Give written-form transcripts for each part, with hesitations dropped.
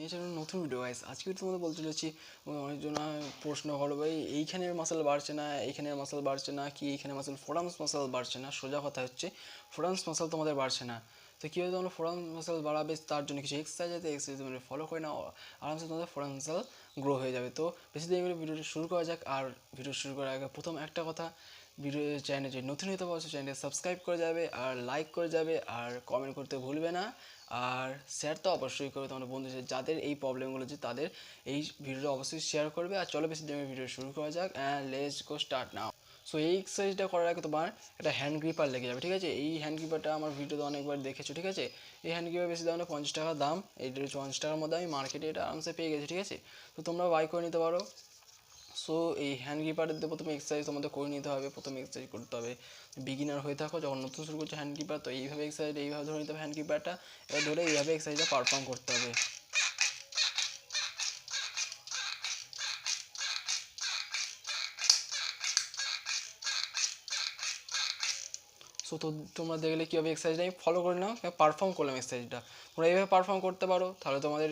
নিয়ে এসে নতুন ভিডিও গাইস। আজকে তোমাদের বলতে চলেছি, অনেকজন প্রশ্ন করো ভাই এইখানের মাসেল বাড়ছে না, এইখানের মাসেল বাড়ছে না, কি এইখানে মাসেল ফোরামস মাসেল বাড়ছে না। সোজা কথা হচ্ছে ফোরামস মাসেল তোমাদের বাড়ছে না। তো কীভাবে তোমরা ফোরাম মাসেল বাড়াবে, তার জন্য কিছু এক্সারসাইজ আছে, এক্সারসাইজ তোমরা ফলো করে নাও, আরামসে তোমাদের ফোরাম মাসেল গ্রো হয়ে যাবে। তো বেশি দেরি করে ভিডিওটা শুরু করা যাক। আর ভিডিও শুরু করার আগে প্রথম একটা কথা, ভিডিও চ্যানেলে যদি নতুন হতে পারছো চ্যানেলটা সাবস্ক্রাইব করে যাবে, আর লাইক করে যাবে, আর কমেন্ট করতে ভুলবে না, আর শেয়ার তো অবশ্যই করবে তোমার বন্ধুদের যাদের এই প্রবলেমগুলো আছে, তাদের এই ভিডিওটা অবশ্যই শেয়ার করবে। আর চলো বেশি দেরি ভিডিও শুরু করা যাক, and let's go start now. So এই এক্সারসাইজটা করার আগে তোমার একটা হ্যান্ড গ্রিপার লেগে যাবে, ঠিক আছে? এই হ্যান্ড গ্রিপারটা আমার ভিডিওতে অনেকবার দেখেছো, ঠিক আছে? এই হ্যান্ড গ্রিপার বেশি দাম না, 50 টাকা দাম। এইটা 50 টাকার মধ্যে আমি মার্কেটে এটা আরামসে পেয়ে গেছি, ঠিক আছে? তো তোমরা বাই করে নিতে পারো। সো এই হ্যান্ড গ্রিপারের দিয়ে প্রথমে এক্সারসাইজ তোমাদের করে নিতে হবে। প্রথমে এক্সারসাইজ করতে হবে, বিগিনার হয়ে থাকো, যখন নতুন শুরু করছো হ্যান্ড গ্রিপার, তো এইভাবে এক্সারসাইজ এইভাবে ধরে নিতে হবে হ্যান্ড গ্রিপারটা। এবার ধরে এইভাবে এক্সারসাইজটা পারফর্ম করতে হবে। সো তো তোমরা দেখলে কীভাবে এক্সারসাইজটা আমি ফলো করে নাও, পারফর্ম করলাম এক্সারসাইজটা। তোমরা এইভাবে পারফর্ম করতে পারো, তাহলে তোমাদের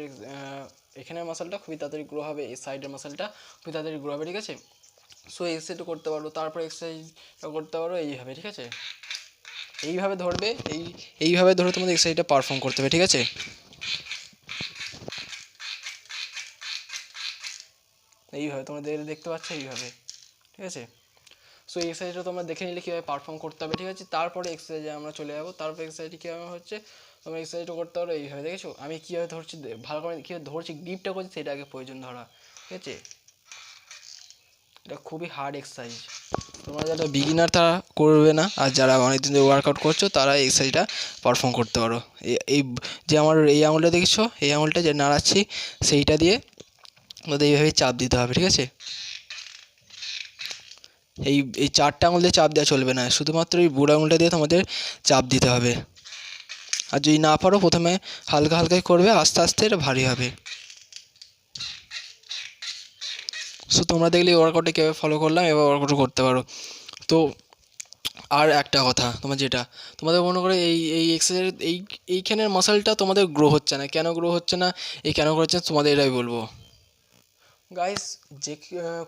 এখানের মাসেলটা খুবই তাড়াতাড়ি গ্রো হবে, এই সাইডের মাসেলটা খুবই তাড়াতাড়ি গ্রো হবে, ঠিক আছে? সো এক্সারসাইজটা করতে পারো, তারপর এক্সারসাইজটা করতে পারো এইভাবে, ঠিক আছে? এইভাবে ধরবে, এইভাবে ধরে তোমাদের এক্সারসাইজটা পারফর্ম করতে হবে, ঠিক আছে? এইভাবে তোমরা দেখতে পাচ্ছ, এইভাবে, ঠিক আছে? সো এই এক্সারসাইজটা তোমরা দেখে নিলে কীভাবে পারফর্ম করতে হবে, ঠিক আছে? তারপরে এক্সারসাইজে আমরা চলে যাবো। তারপর এক্সারসাইজটি কীভাবে হচ্ছে, তোমরা এক্সারসাইজটা করতে পারো এইভাবে, দেখেছো? আমি কীভাবে ধরছি, ভালো করে কীভাবে ধরছি, গ্রিপটা করছি, সেটা আগে প্রয়োজন ধরা, ঠিক আছে? এটা খুবই হার্ড এক্সারসাইজ, তোমরা যারা বিগিনার তারা করবে না, আর যারা অনেকদিন ধরে ওয়ার্কআউট করছো তারা এই এক্সারসাইজটা পারফর্ম করতে পারো। এই যে আমার এই আঙুলটা দেখছো, এই আঙুলটা যে নাড়াচ্ছি, সেইটা দিয়ে আমাদের এইভাবে চাপ দিতে হবে, ঠিক আছে? এই এই চারটা আঙুল দিয়ে চাপ দেওয়া চলবে না, শুধুমাত্র এই বুড়ো আঙুলটা দিয়ে তোমাদের চাপ দিতে হবে। আর যদি না পারো, প্রথমে হালকা হালকাই করবে, আস্তে আস্তে এটা ভারী হবে। সো তোমরা দেখলে এই ওয়ার্কআউটটা কীভাবে ফলো করলাম, এবার ওয়ার্কআউট করতে পারো। তো আর একটা কথা, তোমাদের মনে করে এই এক্সারসাইজ এইখানের মাসেলটা তোমাদের গ্রো হচ্ছে না, কেন গ্রো হচ্ছে না, এই কেন গ্রো হচ্ছে না তোমাদের এটাই বলবো গাইস। যে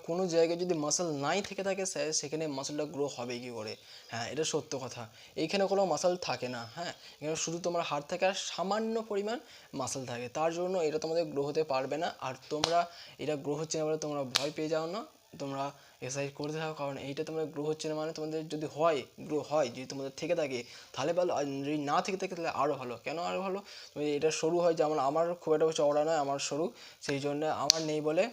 কোনো জায়গায় যদি মাসেল নাই থেকে থাকে, সেখানে মাসেলটা গ্রো হবে কী করে? হ্যাঁ, এটা সত্য কথা। এইখানে কোনো মাসেল থাকে না, হ্যাঁ, এখানে শুধু তোমার হাত থাকে আর সামান্য পরিমাণ মাসেল থাকে, তার জন্য এটা তোমাদের গ্রো হতে পারবে না। আর তোমরা এটা গ্রো হচ্ছে না বলে তোমরা ভয় পেয়ে যাও না, তোমরা এক্সারসাইজ করতে থাকো। কারণ এইটা তোমাদের গ্রো হচ্ছে না মানে তোমাদের যদি গ্রো হয়, যদি তোমাদের থেকে থাকে তাহলে ভালো, আর যদি না থেকে থাকে তাহলে আরও ভালো। কেন আরও ভালো? এটা সরু হয়, যেমন আমার খুব একটা চওড়া নয়, আমার সরু, সেই জন্য আমার নেই বলে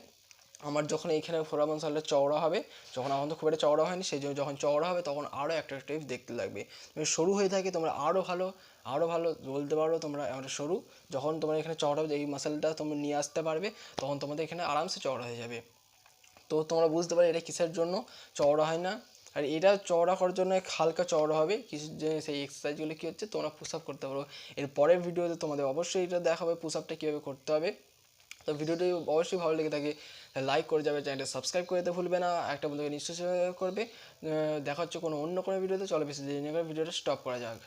আমার যখন এইখানে ফোরাম মাসেলটা চওড়া হবে, যখন আমার তো খুব একটা চওড়া হয়নি, সেই জন্য যখন চওড়া হবে তখন আরও অ্যাট্রাকটিভ দেখতে লাগবে। তুমি সরু হয়ে থাকে, তোমরা আরও ভালো বলতে পারো, তোমরা একটা সরু, যখন তোমার এখানে চওড়া হবে, এই মাসেলটা তোমরা নিয়ে আসতে পারবে, তখন তোমাদের এখানে আরামসে চওড়া হয়ে যাবে। তো তোমরা বুঝতে পারো এটা কিসের জন্য চওড়া হয় না। আর এটা চওড়া করার জন্য হালকা চওড়া হবে কিছু, যে সেই এক্সারসাইজগুলো কী হচ্ছে তোমরা পুশ আপ করতে পারো। এর পরের ভিডিওতে তোমাদের অবশ্যই এটা দেখাবে পুশ আপটা কীভাবে করতে হবে। তো ভিডিওটি অবশ্যই ভালো লেগে থাকে লাইক করে যাবে, চ্যানেলটা সাবস্ক্রাইব করে দিতে ভুলবে না, একটা বন্ধুকে নিশ্চয়ই করবে। দেখা হচ্ছে কোনো অন্য কোনো ভিডিওতে। চলো বেশি দেরি না করে ভিডিওটা স্টপ করা যাক।